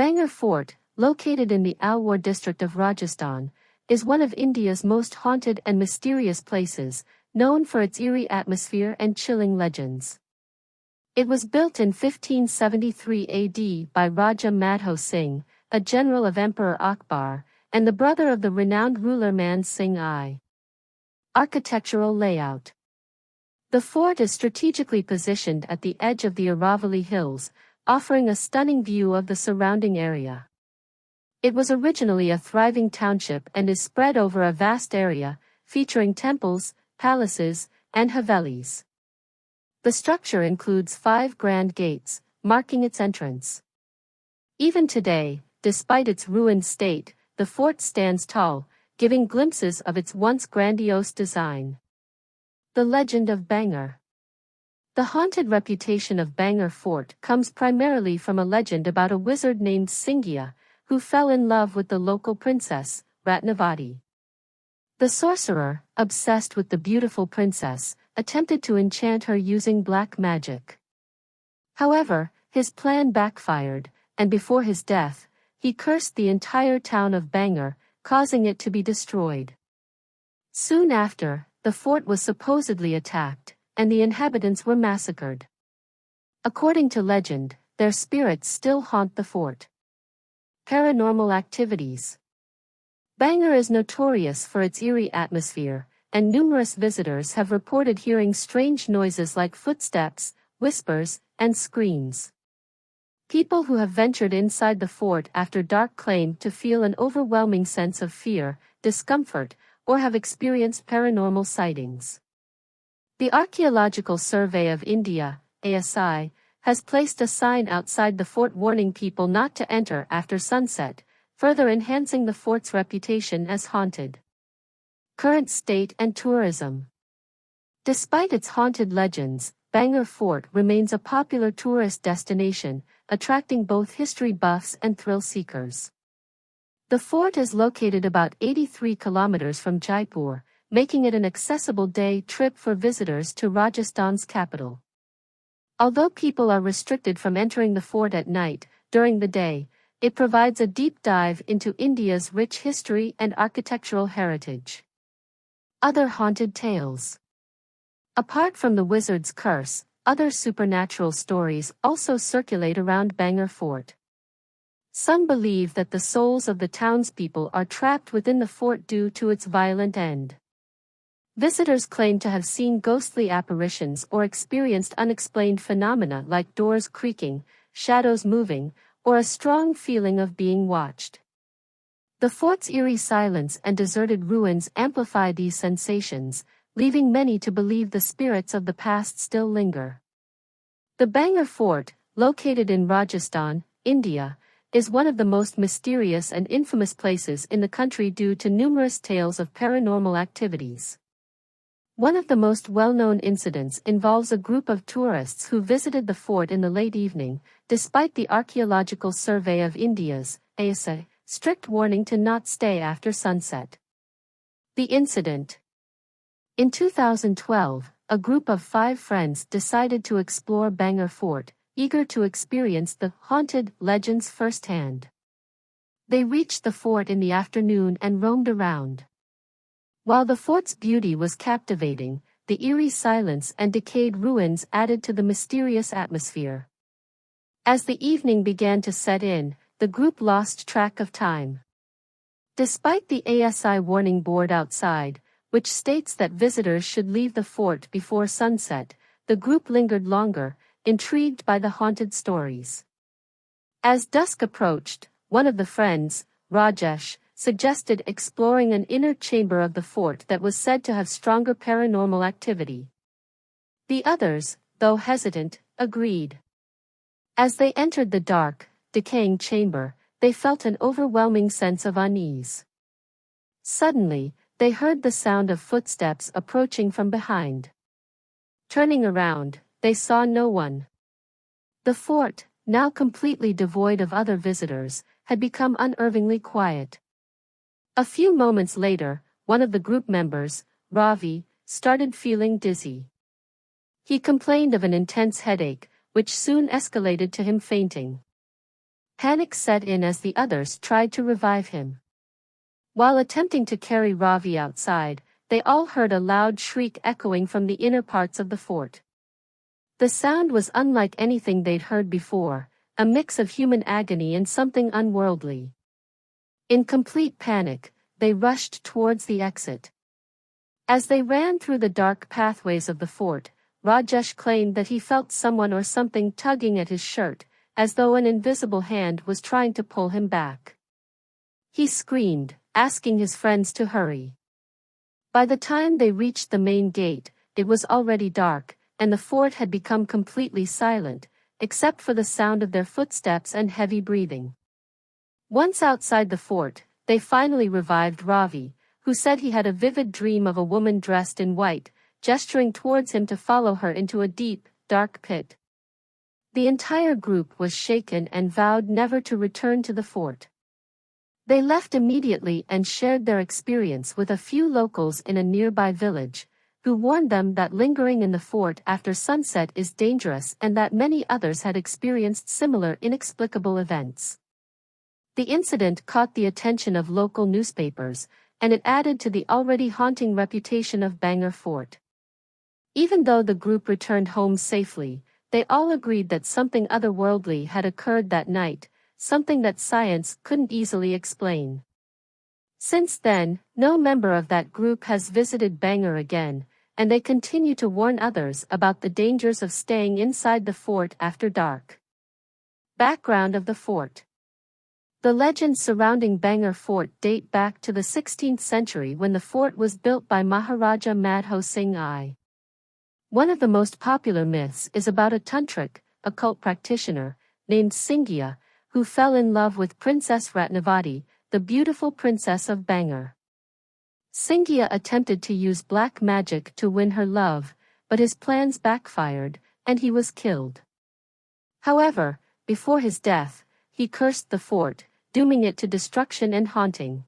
Bhangarh Fort, located in the Alwar district of Rajasthan, is one of India's most haunted and mysterious places, known for its eerie atmosphere and chilling legends. It was built in 1573 AD by Raja Madho Singh, a general of Emperor Akbar, and the brother of the renowned ruler Man Singh I. Architectural layout. The fort is strategically positioned at the edge of the Aravalli Hills, offering a stunning view of the surrounding area. It was originally a thriving township and is spread over a vast area, featuring temples, palaces, and havelis. The structure includes 5 grand gates, marking its entrance. Even today, despite its ruined state, the fort stands tall, giving glimpses of its once grandiose design. The legend of Bhangarh. The haunted reputation of Bhangarh Fort comes primarily from a legend about a wizard named Singhiya, who fell in love with the local princess, Ratnavati. The sorcerer, obsessed with the beautiful princess, attempted to enchant her using black magic. However, his plan backfired, and before his death, he cursed the entire town of Bhangarh, causing it to be destroyed. Soon after, the fort was supposedly attacked, and the inhabitants were massacred. According to legend, their spirits still haunt the fort. Paranormal activities. Bhangarh is notorious for its eerie atmosphere, and numerous visitors have reported hearing strange noises like footsteps, whispers, and screams. People who have ventured inside the fort after dark claim to feel an overwhelming sense of fear, discomfort, or have experienced paranormal sightings. The Archaeological Survey of India, ASI, has placed a sign outside the fort warning people not to enter after sunset, further enhancing the fort's reputation as haunted. Current state and tourism. Despite its haunted legends, Bhangarh Fort remains a popular tourist destination, attracting both history buffs and thrill seekers. The fort is located about 83 kilometers from Jaipur, making it an accessible day trip for visitors to Rajasthan's capital. Although people are restricted from entering the fort at night, during the day, it provides a deep dive into India's rich history and architectural heritage. Other haunted tales. Apart from the wizard's curse, other supernatural stories also circulate around Bhangarh Fort. Some believe that the souls of the townspeople are trapped within the fort due to its violent end. Visitors claim to have seen ghostly apparitions or experienced unexplained phenomena like doors creaking, shadows moving, or a strong feeling of being watched. The fort's eerie silence and deserted ruins amplify these sensations, leaving many to believe the spirits of the past still linger. The Bhangarh Fort, located in Rajasthan, India, is one of the most mysterious and infamous places in the country due to numerous tales of paranormal activities. One of the most well-known incidents involves a group of tourists who visited the fort in the late evening, despite the Archaeological Survey of India's ASI, strict warning to not stay after sunset. The incident. In 2012, a group of 5 friends decided to explore Bhangarh Fort, eager to experience the haunted legends firsthand. They reached the fort in the afternoon and roamed around. While the fort's beauty was captivating, the eerie silence and decayed ruins added to the mysterious atmosphere. As the evening began to set in, the group lost track of time. Despite the ASI warning board outside, which states that visitors should leave the fort before sunset, the group lingered longer, intrigued by the haunted stories. As dusk approached, one of the friends, Rajesh, suggested exploring an inner chamber of the fort that was said to have stronger paranormal activity. The others, though hesitant, agreed. As they entered the dark, decaying chamber, they felt an overwhelming sense of unease. Suddenly, they heard the sound of footsteps approaching from behind. Turning around, they saw no one. The fort, now completely devoid of other visitors, had become unnervingly quiet. A few moments later, one of the group members, Ravi, started feeling dizzy. He complained of an intense headache, which soon escalated to him fainting. Panic set in as the others tried to revive him. While attempting to carry Ravi outside, they all heard a loud shriek echoing from the inner parts of the fort. The sound was unlike anything they'd heard before, a mix of human agony and something unworldly. In complete panic, they rushed towards the exit. As they ran through the dark pathways of the fort, Rajesh claimed that he felt someone or something tugging at his shirt, as though an invisible hand was trying to pull him back. He screamed, asking his friends to hurry. By the time they reached the main gate, it was already dark, and the fort had become completely silent, except for the sound of their footsteps and heavy breathing. Once outside the fort, they finally revived Ravi, who said he had a vivid dream of a woman dressed in white, gesturing towards him to follow her into a deep, dark pit. The entire group was shaken and vowed never to return to the fort. They left immediately and shared their experience with a few locals in a nearby village, who warned them that lingering in the fort after sunset is dangerous and that many others had experienced similar inexplicable events. The incident caught the attention of local newspapers, and it added to the already haunting reputation of Bhangarh Fort. Even though the group returned home safely, they all agreed that something otherworldly had occurred that night, something that science couldn't easily explain. Since then, no member of that group has visited Bhangarh again, and they continue to warn others about the dangers of staying inside the fort after dark. Background of the fort. The legends surrounding Bhangarh Fort date back to the 16th century when the fort was built by Maharaja Madho Singh I. One of the most popular myths is about a tantric, occult practitioner, named Singhiya, who fell in love with Princess Ratnavati, the beautiful princess of Bhangarh. Singhiya attempted to use black magic to win her love, but his plans backfired, and he was killed. However, before his death, he cursed the fort, dooming it to destruction and haunting.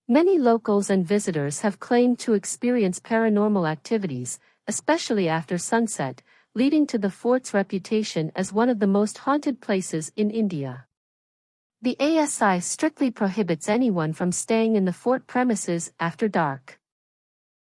Many locals and visitors have claimed to experience paranormal activities, especially after sunset, leading to the fort's reputation as one of the most haunted places in India. The ASI strictly prohibits anyone from staying in the fort premises after dark.